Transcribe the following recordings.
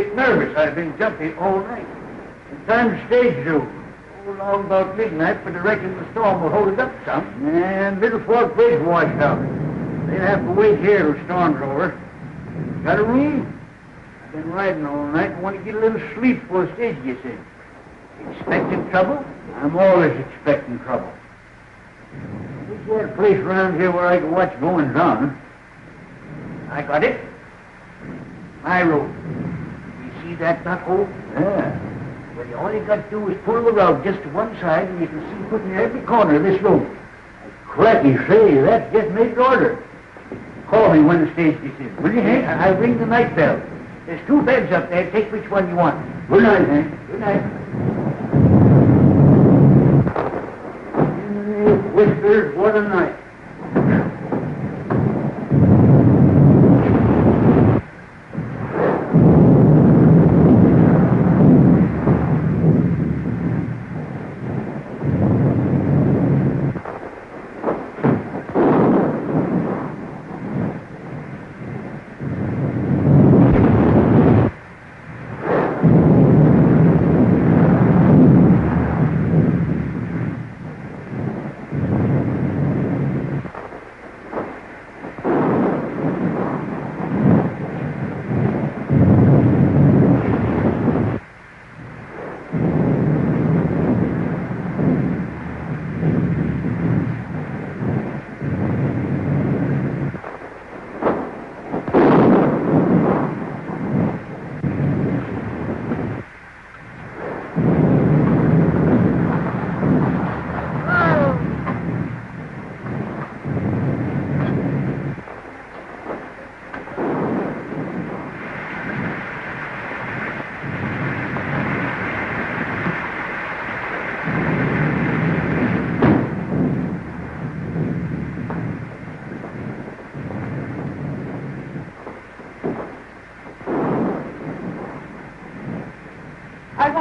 bit nervous. I've been jumpy all night. The time's stage due. Along about midnight, but I reckon the storm will hold it up some. And Little Fork Bridge washed out. They'll have to wait here till storm's over. Got a room? I've been riding all night and want to get a little sleep before the stage gets in. Expecting trouble? I'm always expecting trouble. There's got a place around here where I can watch goings on. I got it. My road. You see that knot hole? Yeah. Well, all you got to do is pull the rug just to one side, and you can see put in every corner of this room. Cracky, say, that just made to order. Call me when the stage gets in. Will you, Hank? I'll ring the night bell. There's 2 beds up there. Take which one you want. Good night, Hank. Good night. Whiskers, what a night.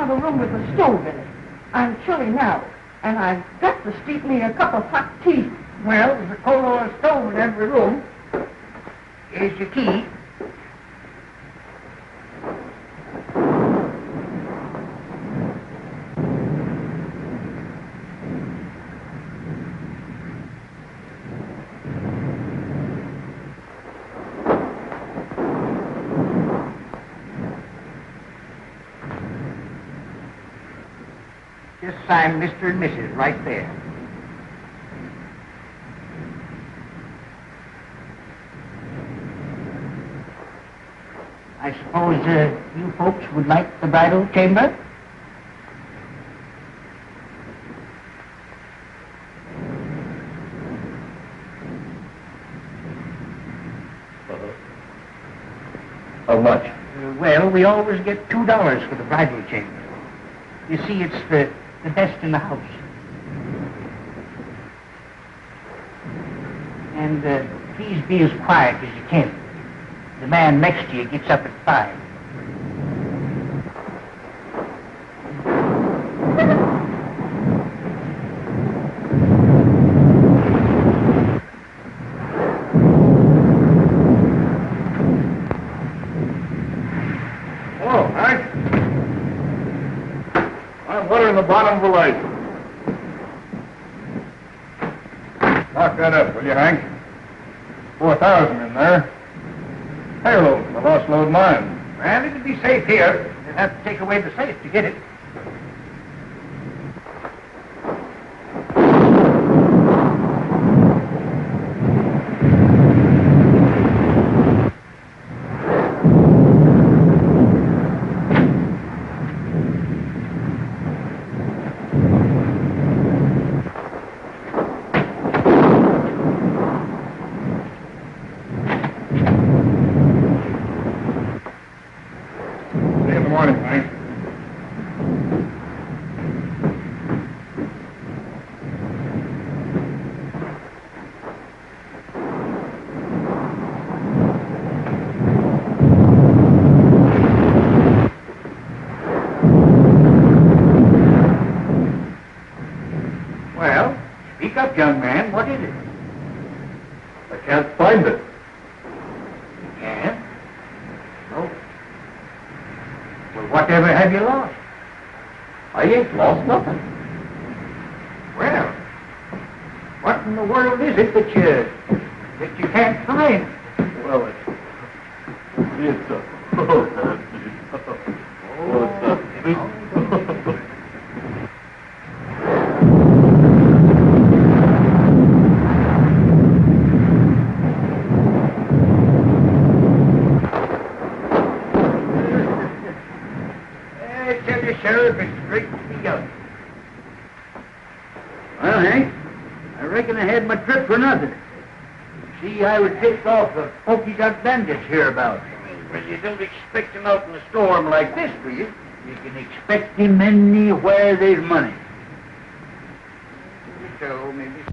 A room with a stove in it. I'm chilly now, and I've got to steep me a cup of hot tea. Well, there's a coal oil stove in every room. Here's your key. Sign Mr. and Mrs. right there. I suppose you folks would like the bridal chamber? How much? Well, we always get $2 for the bridal chamber. You see, it's the best in the house. And please be as quiet as you can. The man next to you gets up at 5. Oh, Hank. I'm watering the bottom of the light. Lock that up, will you, Hank? 4,000 in there. Payload for the lost load mine. Well, it'll be safe here. You'll have to take away the safe to get it. Young man, what is it? I can't find it. You can't? Oh. Well, whatever have you lost? I ain't lost nothing. Well, what in the world is it that you can't find? Well, it's a... I tell you, Sheriff, it's straight to be young. Well, Hank, I reckon I had my trip for nothing. See, I was tipped off the Polka Dot Bandits hereabouts. Well, you don't expect him out in a storm like this, do you? You can expect him anywhere there's money. So, maybe...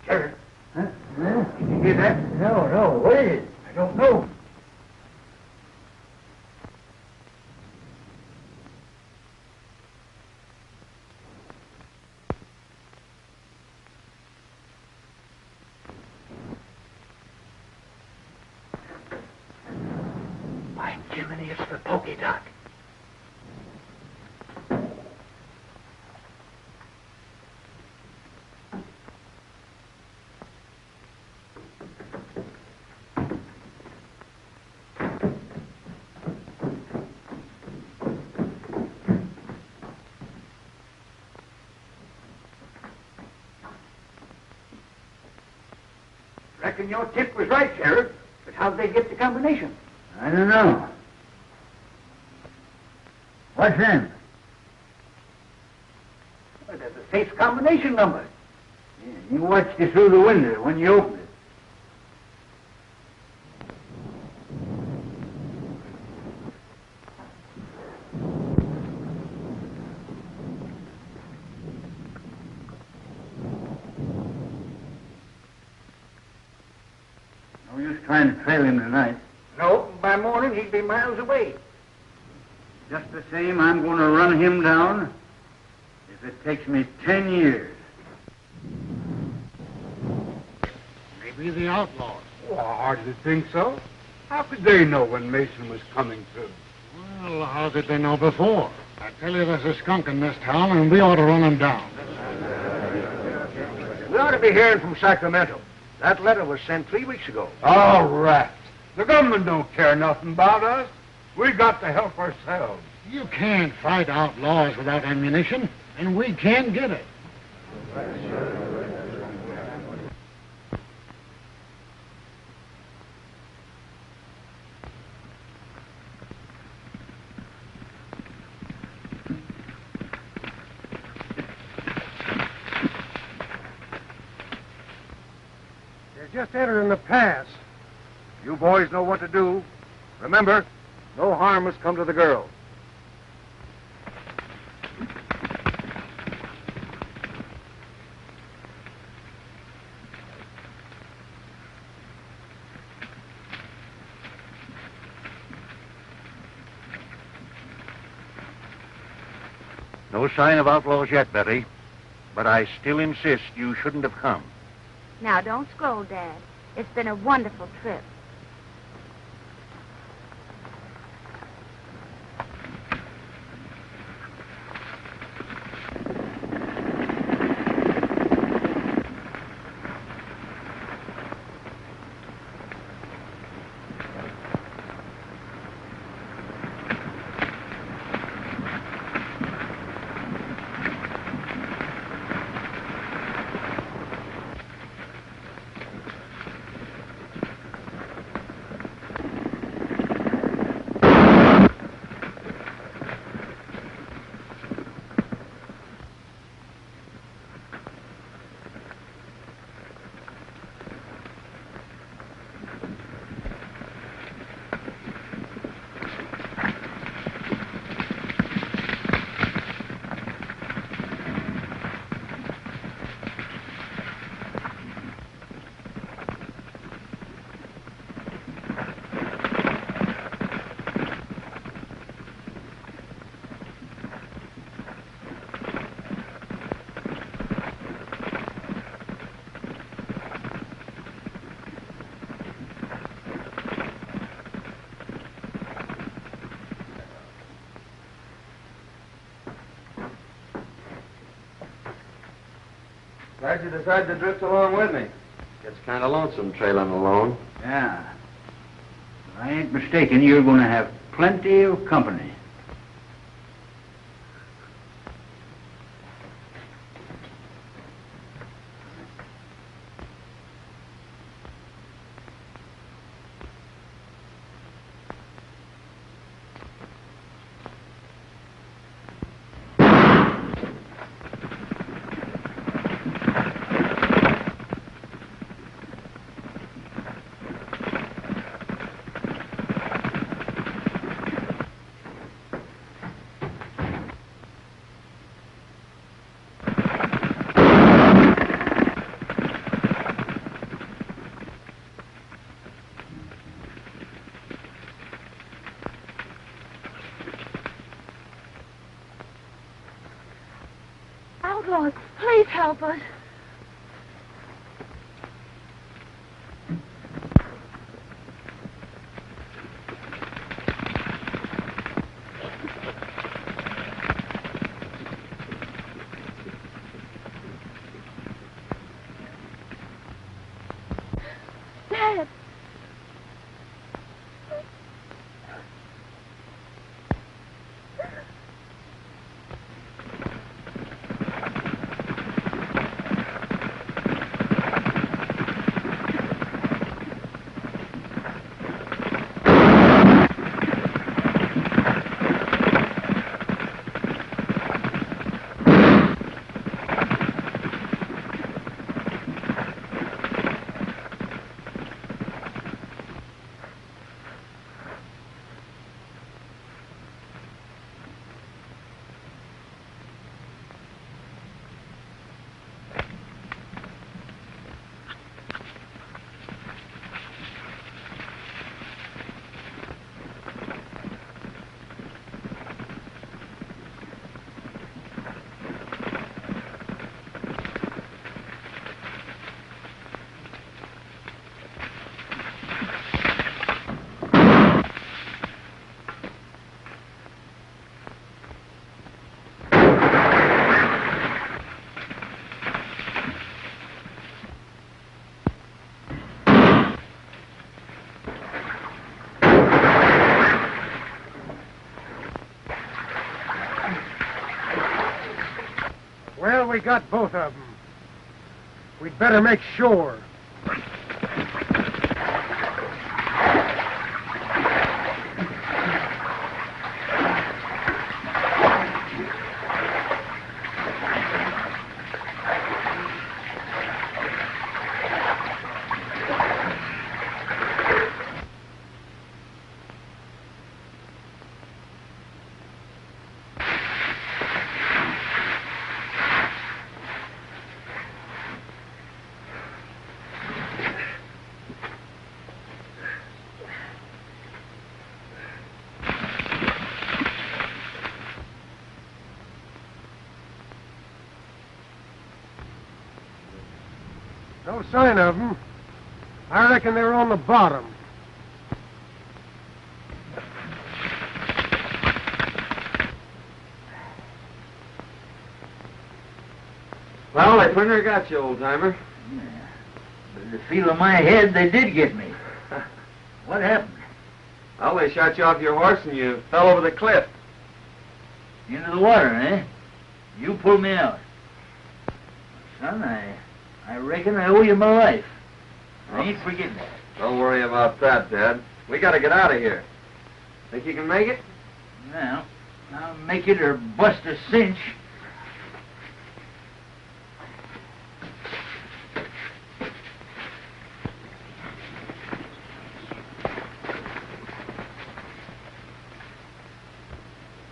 Sheriff. Huh? Did you hear that? No. What is it? I don't know. By Jiminy, it's the Polka Dot. Reckon your tip was right, Sheriff. But how'd they get the combination? I don't know. What's in? Well, that's a safe combination number. Yeah, you watched it through the window when you opened it. No use trying to trail him tonight. No, by morning he'd be miles away. Just the same, I'm going to run him down if it takes me 10 years. Maybe the outlaws. Oh, I hardly think so. How could they know when Mason was coming through? Well, how did they know before? I tell you, there's a skunk in this town, and we ought to run him down. We ought to be hearing from Sacramento. That letter was sent 3 weeks ago. Oh, rats. The government don't care nothing about us. We got to help ourselves. You can't fight outlaws without ammunition, and we can get it. They're just entering the pass. You boys know what to do. Remember, no harm has come to the girl. No sign of outlaws yet, Betty. But I still insist you shouldn't have come. Now, don't scold, Dad. It's been a wonderful trip. Glad you decided to drift along with me. Gets kind of lonesome trailing alone. Yeah. If I ain't mistaken, you're going to have plenty of company. Outlaws, please help us. Dad. Well, we got both of them. We'd better make sure. No sign of them. I reckon they're on the bottom. Well, I pretty near got you, old-timer. Yeah. But the feel of my head, they did get me. What happened? Well, they shot you off your horse and you fell over the cliff. Into the water, eh? You pulled me out. Son, I reckon I owe you my life. I ain't forgetting that. Don't worry about that, Dad. We gotta get out of here. Think you can make it? Well, I'll make it or bust a cinch.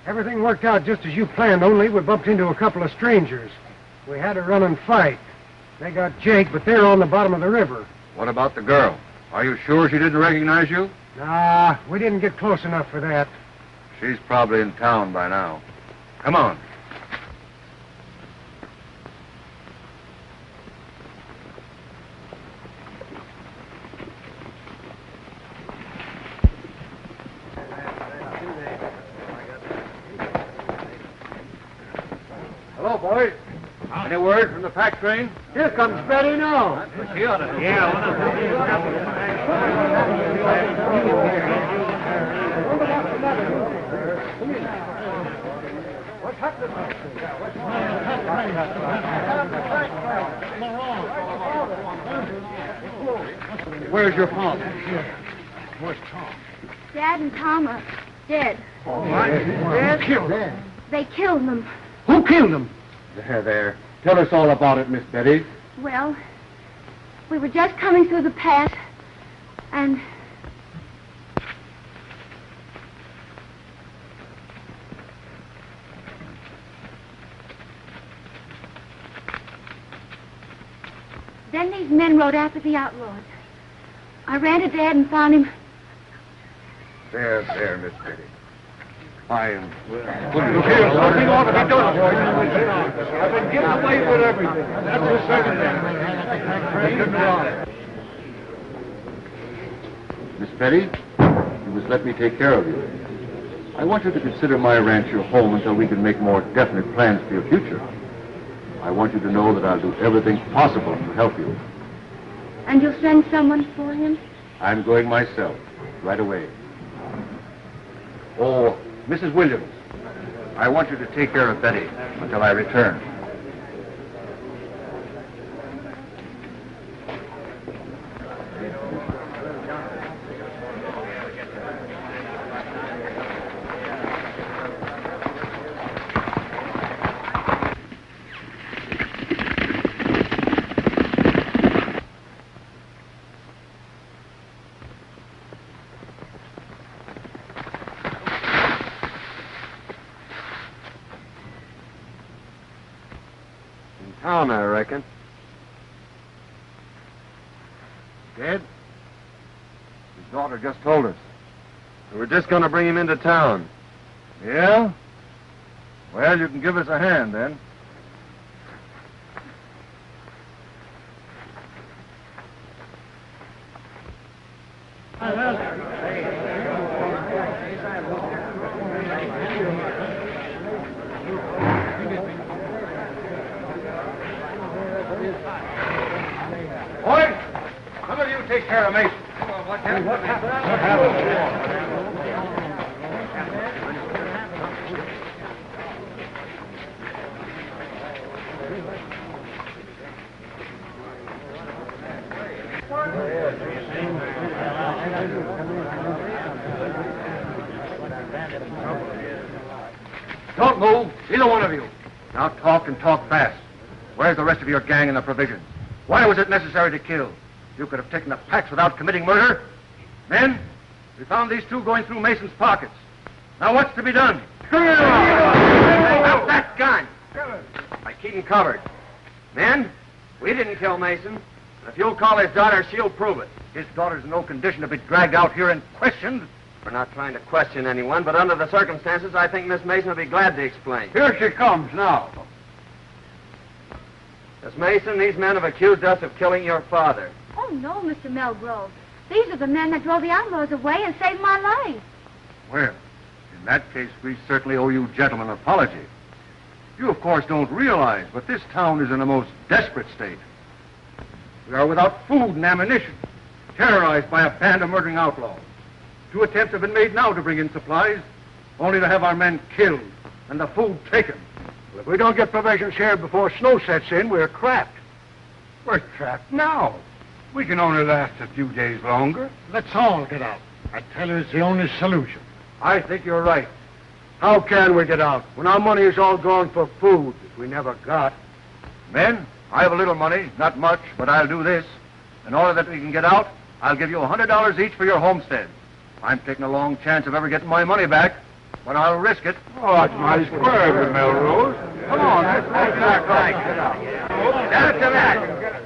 Everything worked out just as you planned, only we bumped into a couple of strangers. We had a run and fight. They got Jake, but they're on the bottom of the river. What about the girl? Are you sure she didn't recognize you? Nah, we didn't get close enough for that. She's probably in town by now. Come on. Hello, boys. Howdy. Any word from the pack train? Here comes Betty now. Where's your father? Where's Tom? Dad and Tom are dead. Dad killed him. They killed them. Who killed him? There. Tell us all about it, Miss Betty. Well, we were just coming through the pass, and... Then these men rode after the outlaws. I ran to Dad and found him. There, Miss Betty. I am... Something ought to be done. I've been getting away with everything. That's the second thing. Miss Betty, you must let me take care of you. I want you to consider my ranch your home until we can make more definite plans for your future. I want you to know that I'll do everything possible to help you. And you'll send someone for him? I'm going myself, right away. Oh, Mrs. Williams, I want you to take care of Betty until I return. Town, I reckon. Dead? His daughter just told us. We're just going to bring him into town. Yeah? Well, you can give us a hand, then. Boys, some of you take care of Mason. What happened? Don't move, either one of you. Now talk and talk fast. Where's the rest of your gang and the provisions? Why was it necessary to kill? You could have taken the packs without committing murder. Men, we found these two going through Mason's pockets. Now what's to be done? Stop that gun! I keep him covered. Men, we didn't kill Mason. And if you'll call his daughter, she'll prove it. His daughter's in no condition to be dragged out here and questioned. We're not trying to question anyone, but under the circumstances, I think Miss Mason will be glad to explain. Here she comes now. Miss Mason, these men have accused us of killing your father. Oh, no, Mr. Melgrove. These are the men that drove the outlaws away and saved my life. Well, in that case, we certainly owe you gentlemen an apology. You, of course, don't realize, but this town is in a most desperate state. We are without food and ammunition, terrorized by a band of murdering outlaws. 2 attempts have been made now to bring in supplies, only to have our men killed and the food taken. Well, if we don't get provisions here before snow sets in, we're trapped. We're trapped now. We can only last a few days longer. Let's all get out. I tell you, it's the only solution. I think you're right. How can we get out when our money is all gone for food that we never got? Men, I have a little money, not much, but I'll do this. In order that we can get out, I'll give you $100 each for your homestead. I'm taking a long chance of ever getting my money back, but I'll risk it. Oh, that's mighty square of you, Melrose. Come on, that's right. Down to that.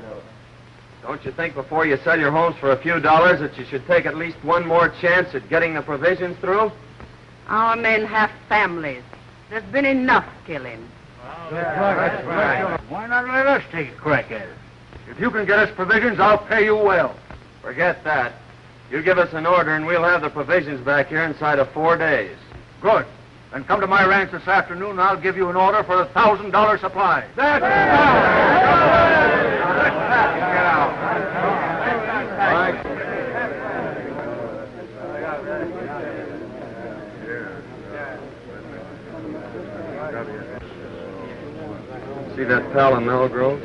Don't you think before you sell your homes for a few dollars that you should take at least one more chance at getting the provisions through? Our men have families. There's been enough killing. That's right. Why not let us take a crack at it? If you can get us provisions, I'll pay you well. Forget that. You give us an order and we'll have the provisions back here inside of 4 days. Good. Then come to my ranch this afternoon, and I'll give you an order for a $1,000 supply. That's See that pal in Melgroves?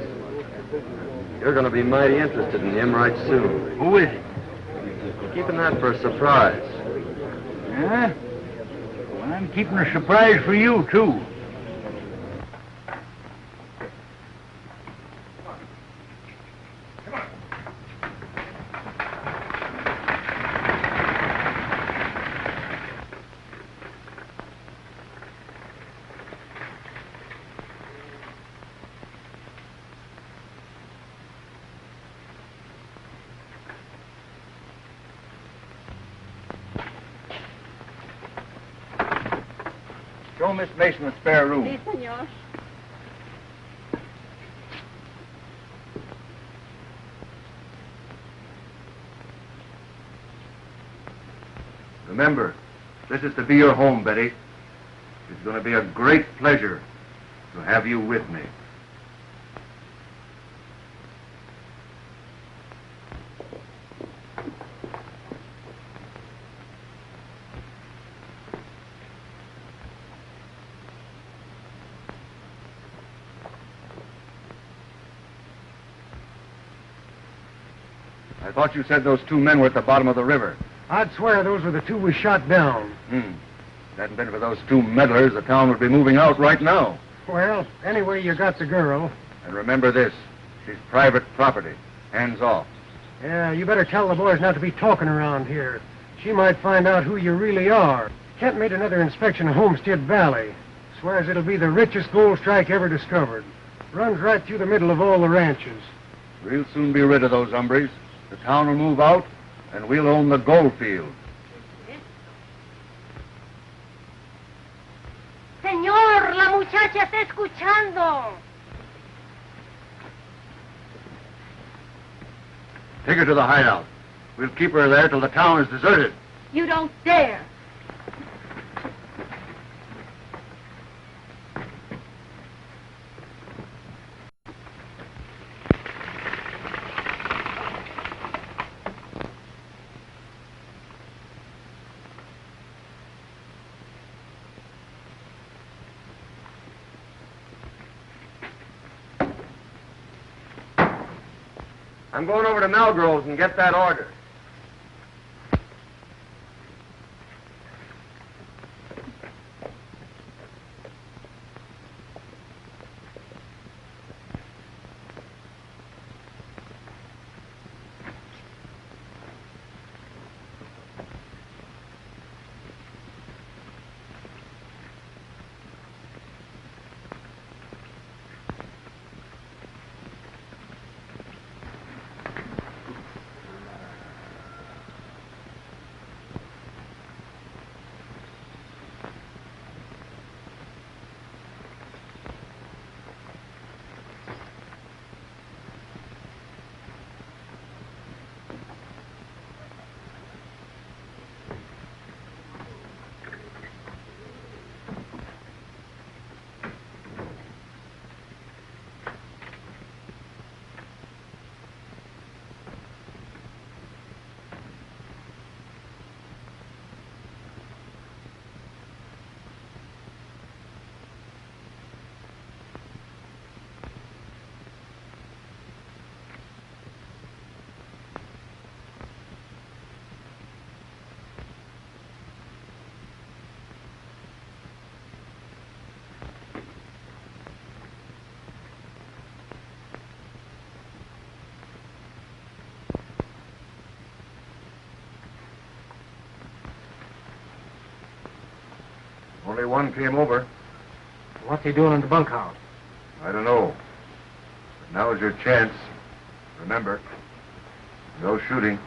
You're going to be mighty interested in him right soon. Who is it? Keeping that for a surprise. Huh? Well, I'm keeping a surprise for you, too. Show Miss Mason a spare room. Si, senor. Remember, this is to be your home, Betty. It's going to be a great pleasure to have you with me. I thought you said those two men were at the bottom of the river. I'd swear those were the two we shot down. If it hadn't been for those two meddlers, the town would be moving out right now. Well, anyway, you got the girl. And remember this, she's private property. Hands off. Yeah, you better tell the boys not to be talking around here. She might find out who you really are. Kent made another inspection of Homestead Valley. Swears it'll be the richest gold strike ever discovered. Runs right through the middle of all the ranches. We'll soon be rid of those hombres. The town will move out, and we'll own the gold field. Señor, la muchacha está escuchando. Take her to the hideout. We'll keep her there till the town is deserted. You don't dare. I'm going over to Melgroves and get that order. Only one came over. What's he doing in the bunkhouse? I don't know. But now's your chance. Remember, no shooting.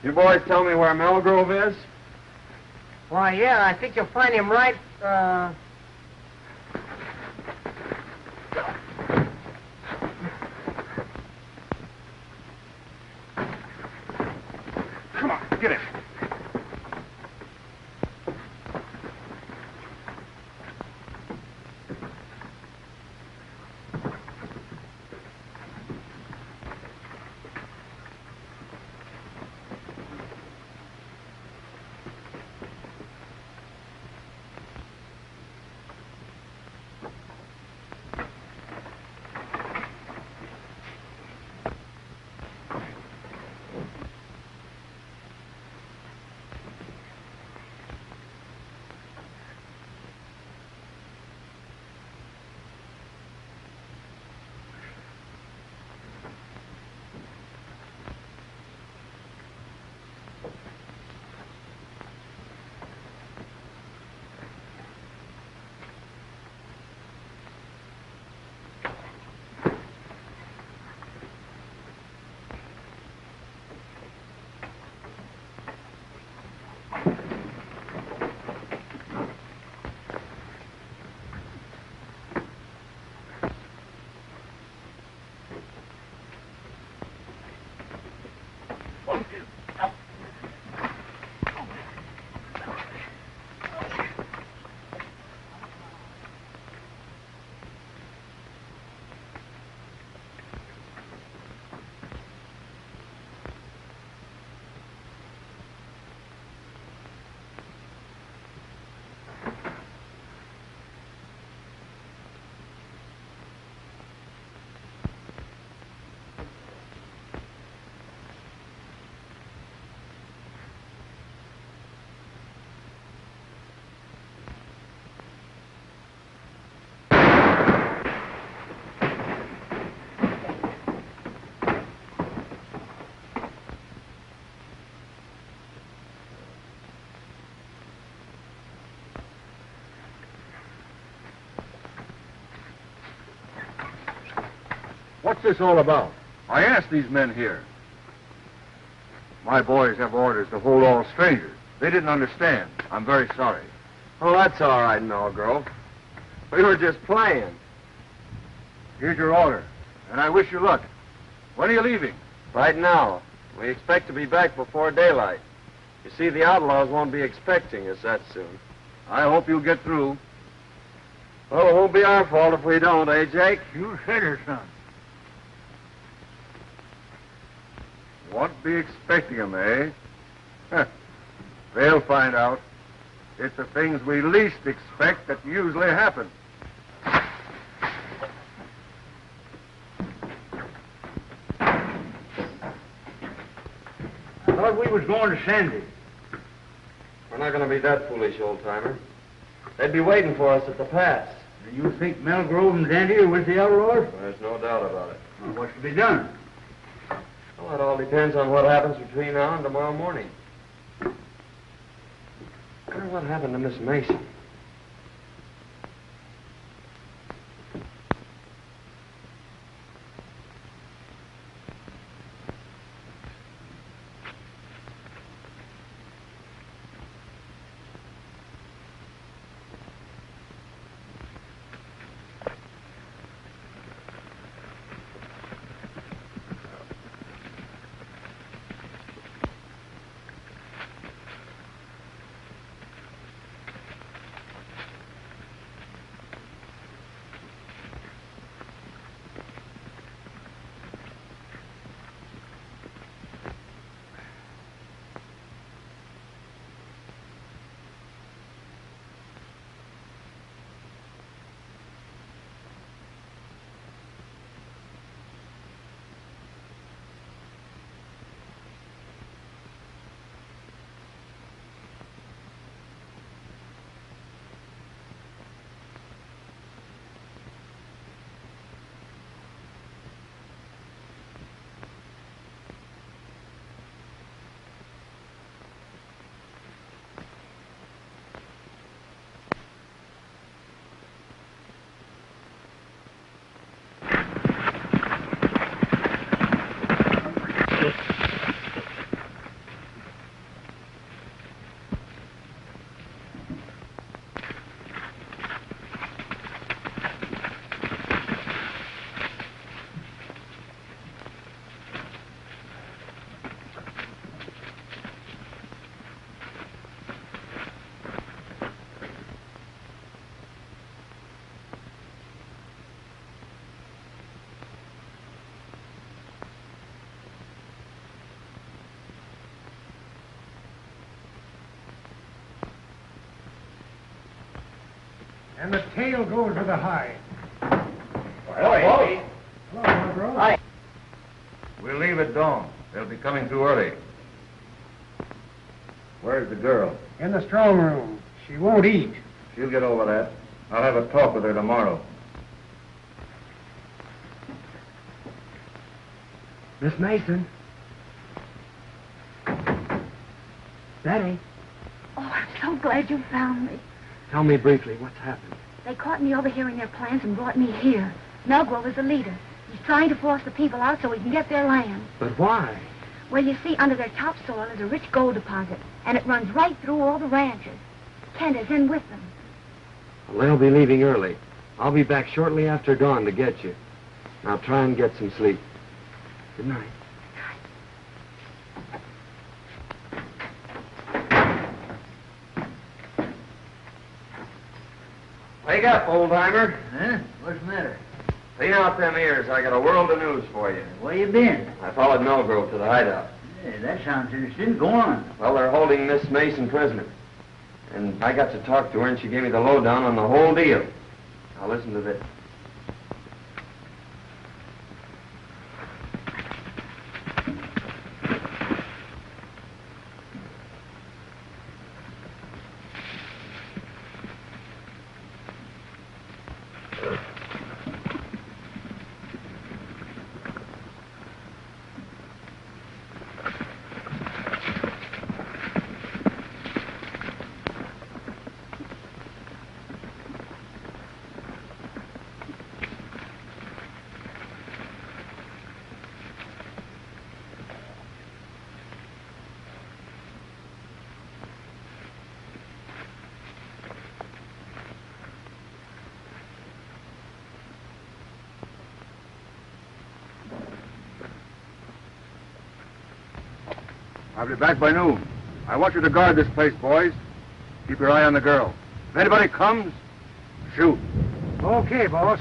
You boys tell me where Melgrove is? Why, yeah, I think you'll find him right, Come on, get him. What's this all about? I asked these men here. My boys have orders to hold all strangers. They didn't understand. I'm very sorry. Oh, that's all right, Melgrove. We were just playing. Here's your order, and I wish you luck. When are you leaving? Right now. We expect to be back before daylight. You see, the outlaws won't be expecting us that soon. I hope you'll get through. Well, it won't be our fault if we don't, eh, Jake? You said it, son. Won't be expecting them, eh? Huh. They'll find out. It's the things we least expect that usually happen. I thought we was going to Sandy. We're not going to be that foolish, old-timer. They'd be waiting for us at the pass. Do you think Melgrove and Dandy are with the outlaws? There's no doubt about it. Well, what's to be done? Well, it all depends on what happens between now and tomorrow morning. I wonder what happened to Miss Mason. And the tail goes with the hide. Hello, Hello, Marlboro. Hi. We'll leave at dawn. They'll be coming through early. Where's the girl? In the strong room. She won't eat. She'll get over that. I'll have a talk with her tomorrow. Miss Mason. Betty, Oh, I'm so glad you found me. tell me briefly what's happened. They caught me overhearing their plans and brought me here. Melgrove is the leader. He's trying to force the people out so he can get their land. But why? Well, you see, under their topsoil is a rich gold deposit, and it runs right through all the ranches. Kent is in with them. Well, they'll be leaving early. I'll be back shortly after dawn to get you. Now try and get some sleep. Good night. Wake up, old-timer. Huh? What's the matter? Clean out them ears. I got a world of news for you. Where you been? I followed Melgrove to the hideout. Yeah, that sounds interesting. Go on. Well, they're holding Miss Mason prisoner. And I got to talk to her, and she gave me the lowdown on the whole deal. Now listen to this. I'll be back by noon. I want you to guard this place, boys. Keep your eye on the girl. If anybody comes, shoot. Okay, boss.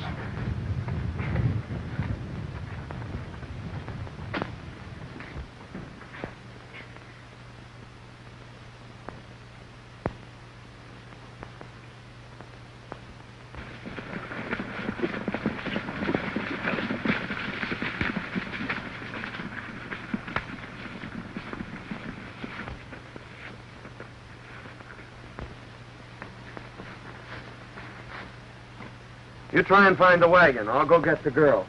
You try and find the wagon. I'll go get the girl.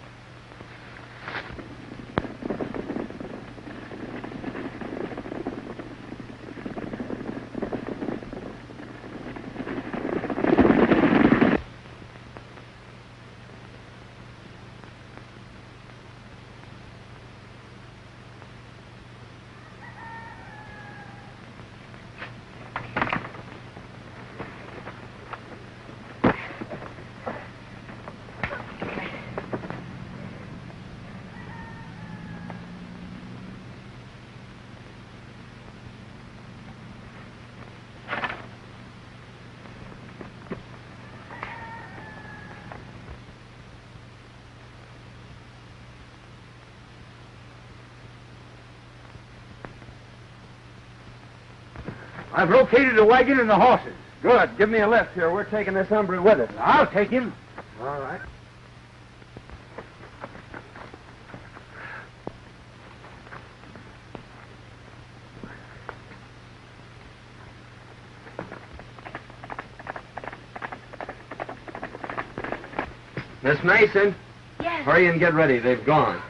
I've located the wagon and the horses. Good. Give me a lift here. We're taking this hombre with us. I'll take him. All right. Miss Mason, Yes. hurry and get ready. They've gone.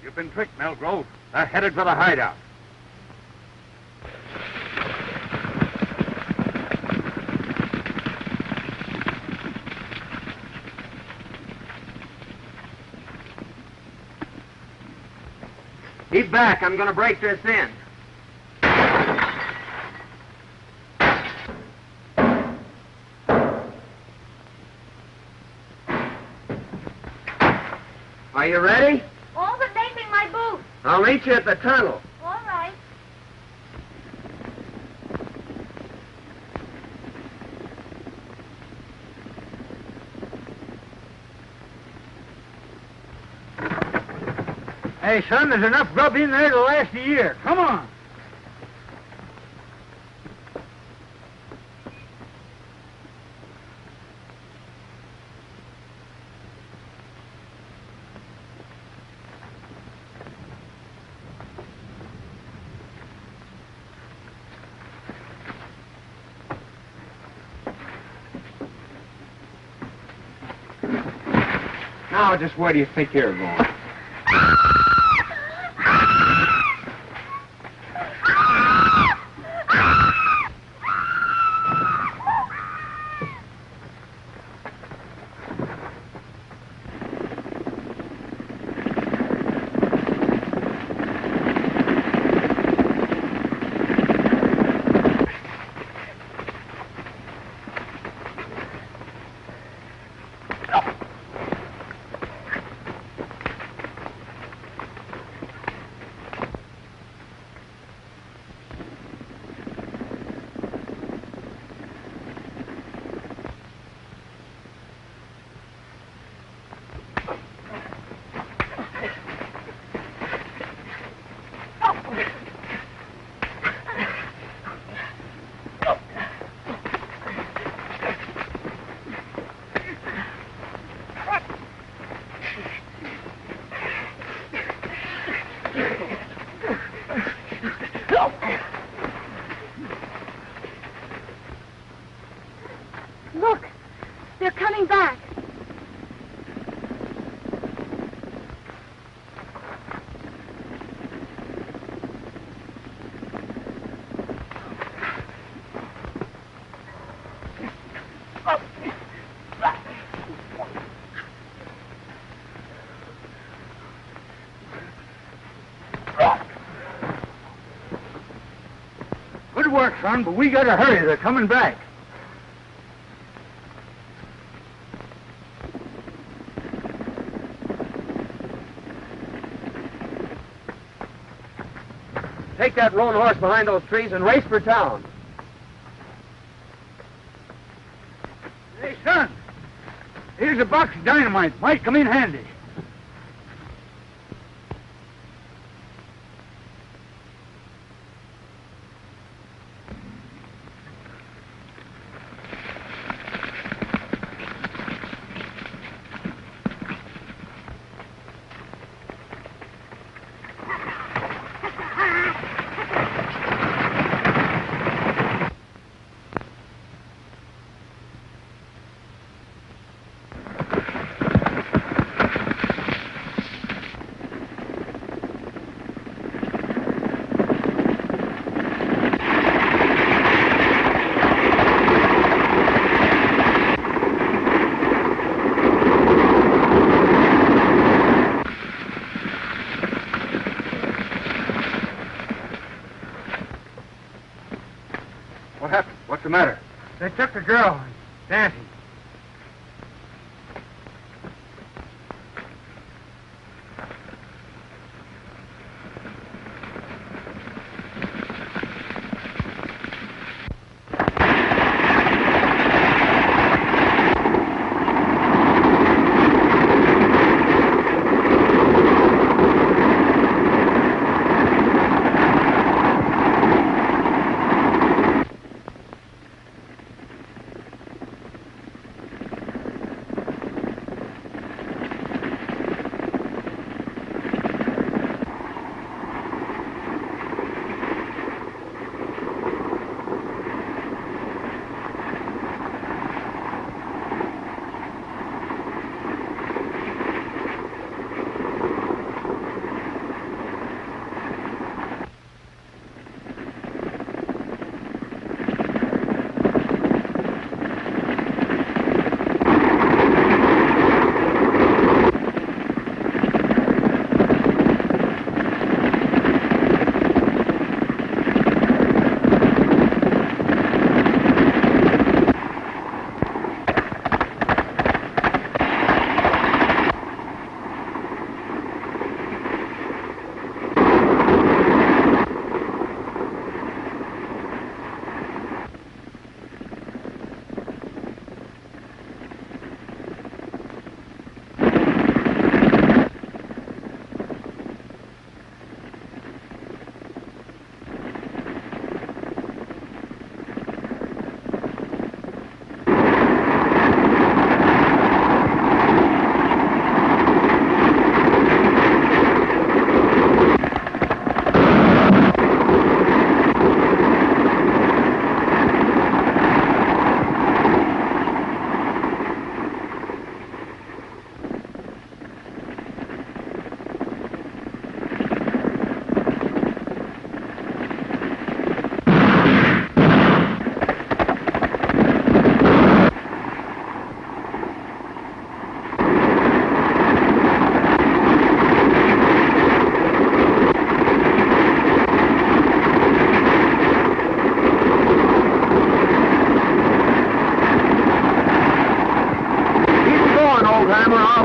You've been tricked, Melgrove. They're headed for the hideout. Keep back. I'm going to break this in. Are you ready? All but making my boots. I'll meet you at the tunnel. All right. Hey, son, there's enough grub in there to last a year. Come on. Now, just where do you think you're going? Look, they're coming back. Good work, son, but we gotta hurry. They're coming back. Take that roan horse behind those trees and race for town. Hey, son, here's a box of dynamite. Might come in handy. What happened? What's the matter? They took the girl, dancing.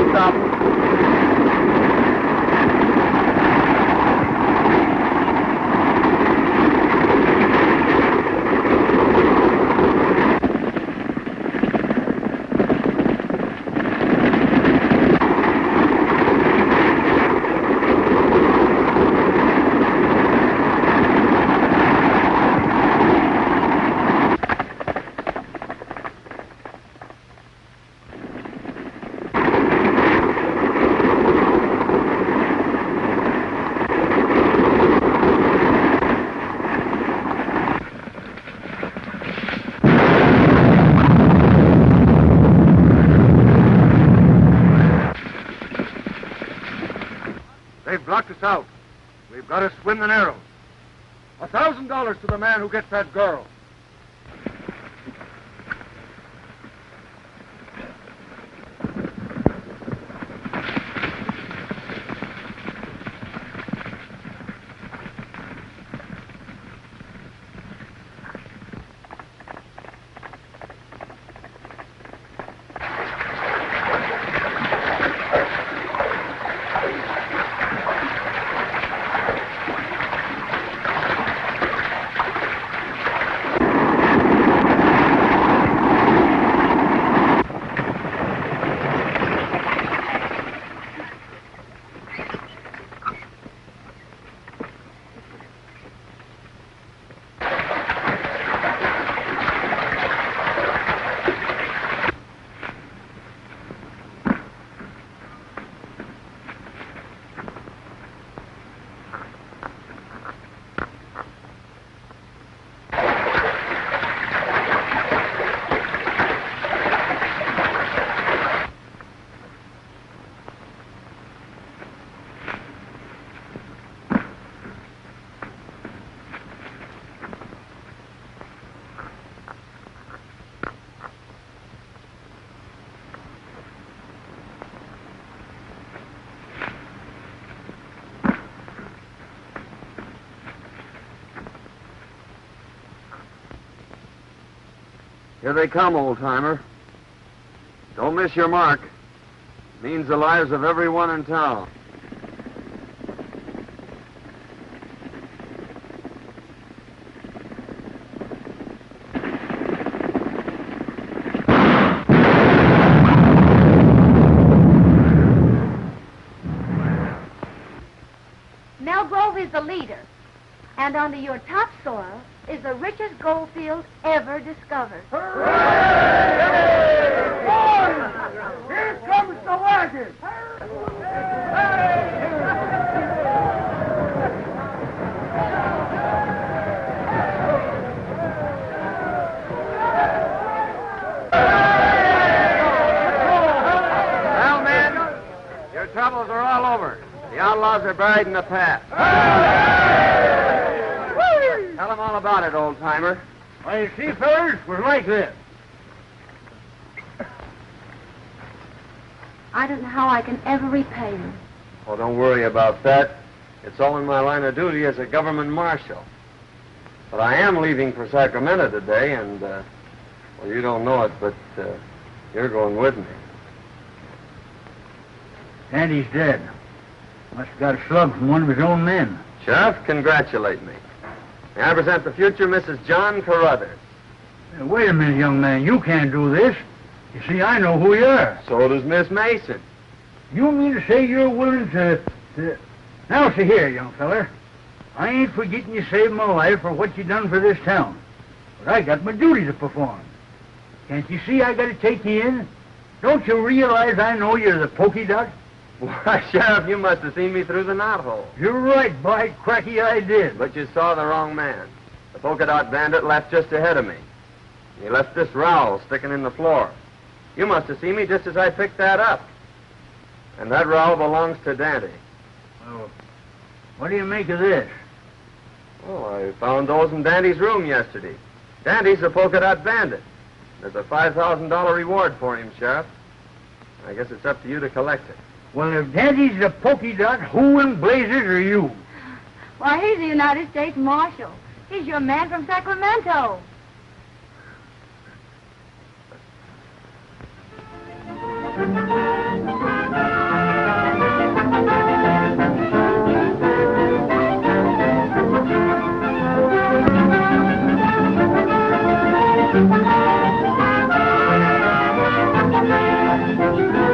I'll stop. They've blocked us out. We've got to swim the Narrows. $1,000 to the man who gets that girl. Here they come, old-timer. Don't miss your mark. Means the lives of everyone in town. Mel Grove is the leader, and under your topsoil is the richest gold field ever discovered. Here comes the wagon! Well, men, your troubles are all over. The outlaws are buried in the past. Tell them all about it, old-timer. Well, you see, fellas, it was like this. I don't know how I can ever repay you. Oh, don't worry about that. It's all in my line of duty as a government marshal. But I am leaving for Sacramento today, and, well, you don't know it, but you're going with me. Sandy's dead. Must have got a slug from one of his own men. Sheriff, congratulate me. May I present the future Mrs. John Carruthers. Now, wait a minute, young man. You can't do this. You see, I know who you are. So does Miss Mason. You mean to say you're willing to... Now, see here, young feller. I ain't forgetting you saved my life for what you done for this town. But I got my duty to perform. Can't you see I got to take you in? Don't you realize I know you're the Polka Dot? Why, Sheriff, you must have seen me through the knothole. You're right, by cracky, I did. But you saw the wrong man. The Polka Dot Bandit left just ahead of me. He left this rowel sticking in the floor. You must have seen me just as I picked that up. And that rowel belongs to Dante. Well, what do you make of this? Oh, I found those in Dante's room yesterday. Dante's the Polka Dot Bandit. There's a $5,000 reward for him, Sheriff. I guess it's up to you to collect it. Well, if Daddy's the Polka Dot, who in blazes are you? Why, he's the United States Marshal. He's your man from Sacramento. Thank you.